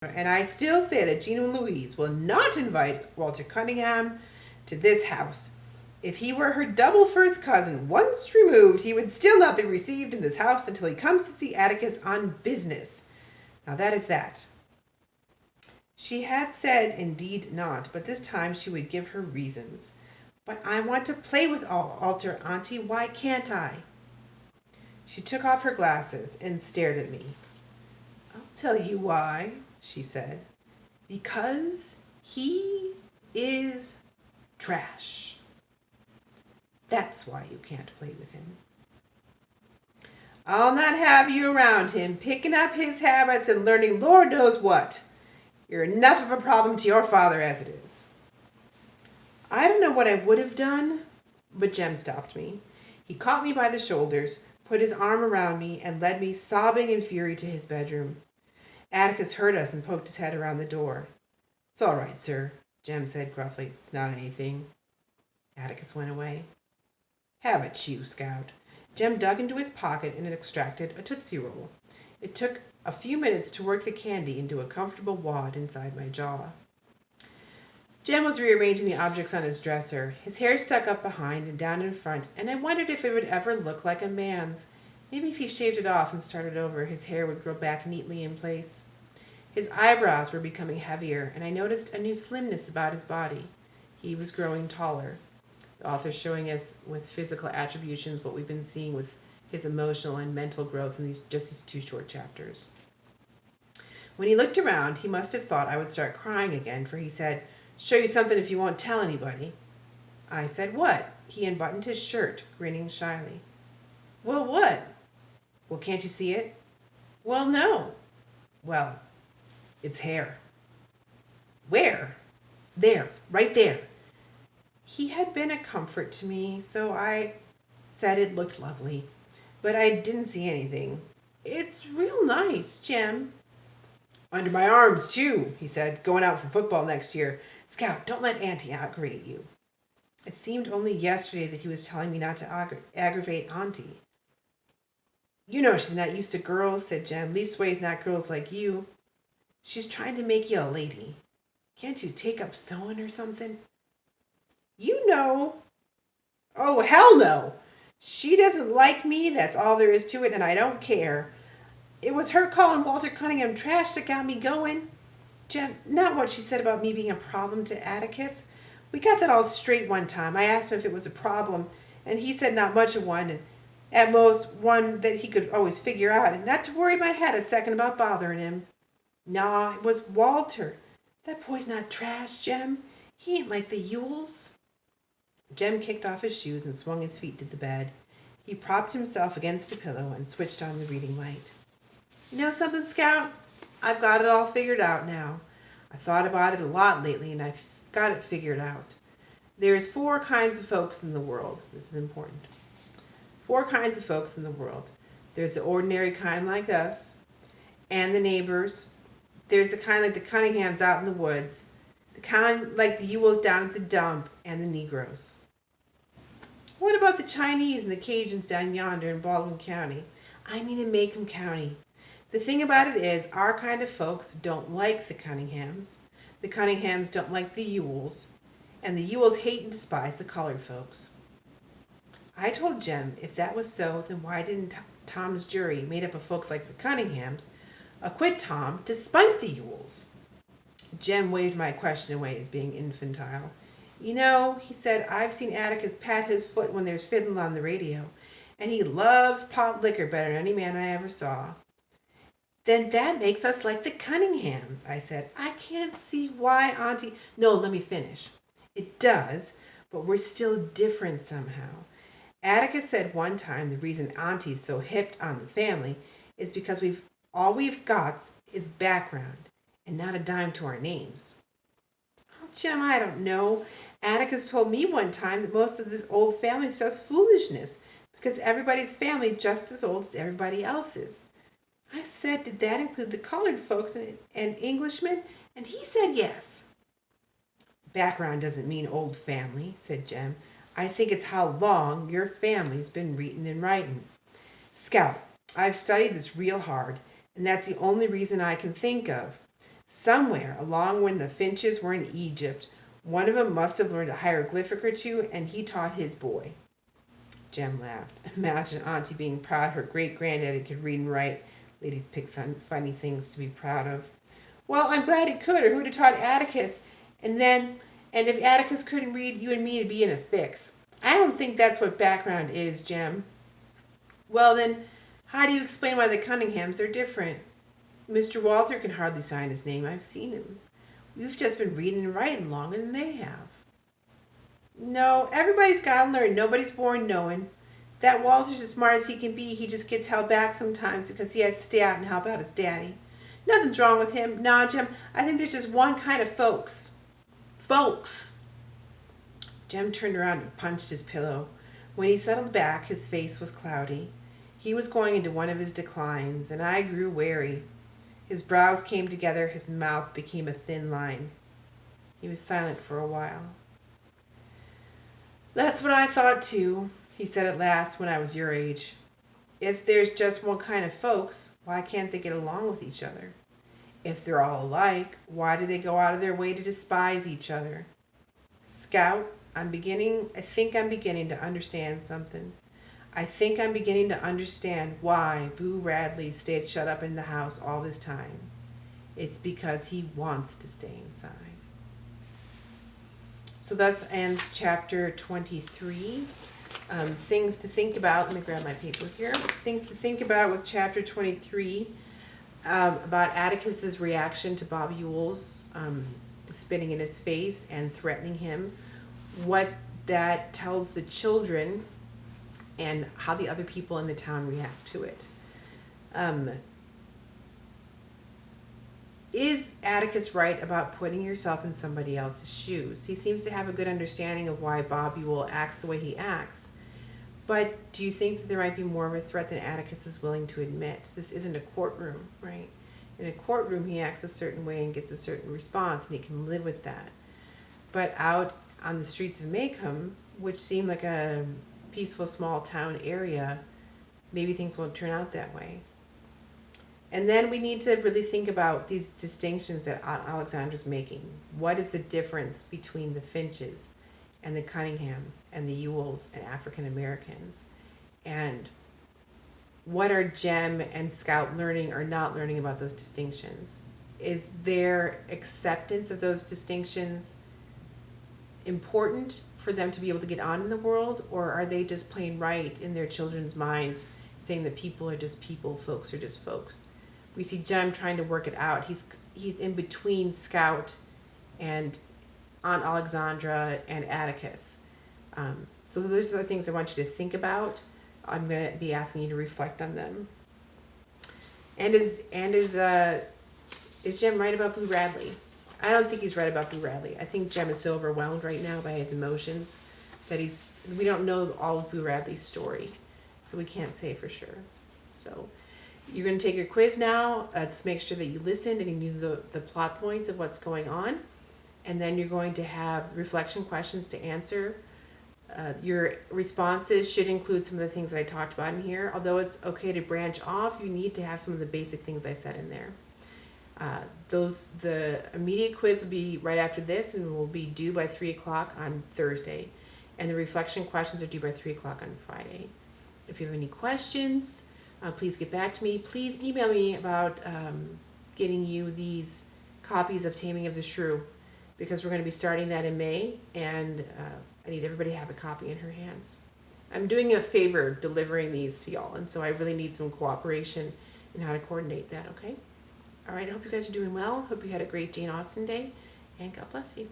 And I still say that Gina and Louise will not invite Walter Cunningham to this house. If he were her double first cousin, once removed, he would still not be received in this house until he comes to see Atticus on business. Now that is that. She had said indeed not, but this time she would give her reasons. But I want to play with Walter, Auntie. Why can't I? She took off her glasses and stared at me. I'll tell you why, she said. Because he is trash. That's why you can't play with him. I'll not have you around him, picking up his habits and learning Lord knows what. You're enough of a problem to your father as it is. I don't know what I would have done, but Jem stopped me. He caught me by the shoulders, put his arm around me, and led me sobbing in fury to his bedroom. Atticus heard us and poked his head around the door. It's all right, sir, Jem said gruffly. It's not anything. Atticus went away. Have it, chew, Scout. Jem dug into his pocket and extracted a Tootsie Roll. It took a few minutes to work the candy into a comfortable wad inside my jaw. Jem was rearranging the objects on his dresser. His hair stuck up behind and down in front, and I wondered if it would ever look like a man's. Maybe if he shaved it off and started over, his hair would grow back neatly in place. His eyebrows were becoming heavier, and I noticed a new slimness about his body. He was growing taller. The author showing us with physical attributions what we've been seeing with his emotional and mental growth in these 2 short chapters. When he looked around, he must have thought I would start crying again, for he said, Show you something if you won't tell anybody. I said, What? He unbuttoned his shirt, grinning shyly. Well, what? Well, can't you see it? Well, no. Well, it's hair. Where? There, right there. He had been a comfort to me, so I said it looked lovely, but I didn't see anything. It's real nice, Jem. Under my arms, too, he said, going out for football next year. Scout, don't let Auntie aggravate you. It seemed only yesterday that he was telling me not to aggravate Auntie. You know she's not used to girls, said Jem. Leastways not girls like you. She's trying to make you a lady. Can't you take up sewing or something? You know. Oh, hell no. She doesn't like me, that's all there is to it, and I don't care. It was her calling Walter Cunningham trash that got me going. Jem, not what she said about me being a problem to Atticus. We got that all straight one time. I asked him if it was a problem, and he said not much of one, and at most one that he could always figure out, and not to worry my head a second about bothering him. Nah, it was Walter. That boy's not trash, Jem. He ain't like the Yules. Jem kicked off his shoes and swung his feet to the bed. He propped himself against a pillow and switched on the reading light. You know something, Scout? I've got it all figured out now. I thought about it a lot lately, and I've got it figured out. There's 4 kinds of folks in the world. This is important. 4 kinds of folks in the world. There's the ordinary kind like us, and the neighbors. There's the kind like the Cunninghams out in the woods, the kind like the Ewells down at the dump, and the Negroes. What about the Chinese and the Cajuns down yonder in Baldwin County? I mean in Macomb County. The thing about it is, our kind of folks don't like the Cunninghams. The Cunninghams don't like the Ewells. And the Ewells hate and despise the colored folks. I told Jem if that was so, then why didn't Tom's jury, made up of folks like the Cunninghams, acquit Tom to spite the Ewells? Jem waved my question away as being infantile. You know, he said, I've seen Atticus pat his foot when there's fiddling on the radio, and he loves pot liquor better than any man I ever saw. Then that makes us like the Cunninghams, I said. I can't see why Auntie... No, let me finish. It does, but we're still different somehow. Atticus said one time the reason Auntie's so hipped on the family is because all we've got is background and not a dime to our names. Oh, Jem, I don't know. Atticus told me one time that most of this old family stuff's foolishness because everybody's family just as old as everybody else's. I said, did that include the colored folks and Englishmen? And he said yes. Background doesn't mean old family, said Jem. I think it's how long your family's been reading and writing. Scout, I've studied this real hard, and that's the only reason I can think of. Somewhere along when the Finches were in Egypt, one of them must have learned a hieroglyphic or two, and he taught his boy. Jem laughed. Imagine Auntie being proud her great-granddaddy could read and write. Ladies pick funny things to be proud of. Well, I'm glad he could, or who'd have taught Atticus? And if Atticus couldn't read, you and me would be in a fix. I don't think that's what background is, Jem. Well then, how do you explain why the Cunninghams are different? Mr. Walter can hardly sign his name. I've seen him. You've just been reading and writing longer than they have. No, everybody's got to learn. Nobody's born knowing. That Walter's as smart as he can be. He just gets held back sometimes because he has to stay out and help out his daddy. Nothing's wrong with him. Nah, Jem, I think there's just one kind of folks. Folks. Jem turned around and punched his pillow. When he settled back, his face was cloudy. He was going into one of his declines, and I grew wary. His brows came together, his mouth became a thin line. He was silent for a while. That's what I thought too, he said at last, when I was your age. If there's just one kind of folks, why can't they get along with each other? If they're all alike, why do they go out of their way to despise each other? Scout, I think I'm beginning to understand something. I think I'm beginning to understand why Boo Radley stayed shut up in the house all this time. It's because he wants to stay inside. So thus ends chapter 23. Things to think about. Let me grab my paper here. Things to think about with chapter 23 about Atticus's reaction to Bob Ewell's spitting in his face and threatening him. What that tells the children and how the other people in the town react to it. Is Atticus right about putting yourself in somebody else's shoes? He seems to have a good understanding of why Bob Ewell acts the way he acts. But do you think that there might be more of a threat than Atticus is willing to admit? This isn't a courtroom, right? In a courtroom, he acts a certain way and gets a certain response, and he can live with that. But out on the streets of Maycomb, which seem like a peaceful small town area, maybe things won't turn out that way. And then we need to really think about these distinctions that Aunt Alexandra's making. What is the difference between the Finches and the Cunninghams and the Ewells and African Americans? And what are Jem and Scout learning or not learning about those distinctions? Is their acceptance of those distinctions important for them to be able to get on in the world, or are they just plain right in their children's minds, saying that people are just people, folks are just folks? We see Jem trying to work it out. He's in between Scout and Aunt Alexandra and Atticus. So those are the things I want you to think about. I'm going to be asking you to reflect on them. And is Jem right about Boo Radley? I don't think he's right about Boo Radley. I think Jem is so overwhelmed right now by his emotions that we don't know all of Boo Radley's story, so we can't say for sure. So you're going to take your quiz now to make sure that you listened and you knew the plot points of what's going on. And then you're going to have reflection questions to answer. Your responses should include some of the things that I talked about in here. Although it's okay to branch off, you need to have some of the basic things I said in there. The immediate quiz will be right after this and will be due by 3 o'clock on Thursday. And the reflection questions are due by 3 o'clock on Friday. If you have any questions, please get back to me. Please email me about getting you these copies of Taming of the Shrew, because we're going to be starting that in May, and I need everybody to have a copy in her hands. I'm doing a favor delivering these to y'all, and so I really need some cooperation in how to coordinate that, okay? All right, I hope you guys are doing well. Hope you had a great Jane Austen day, and God bless you.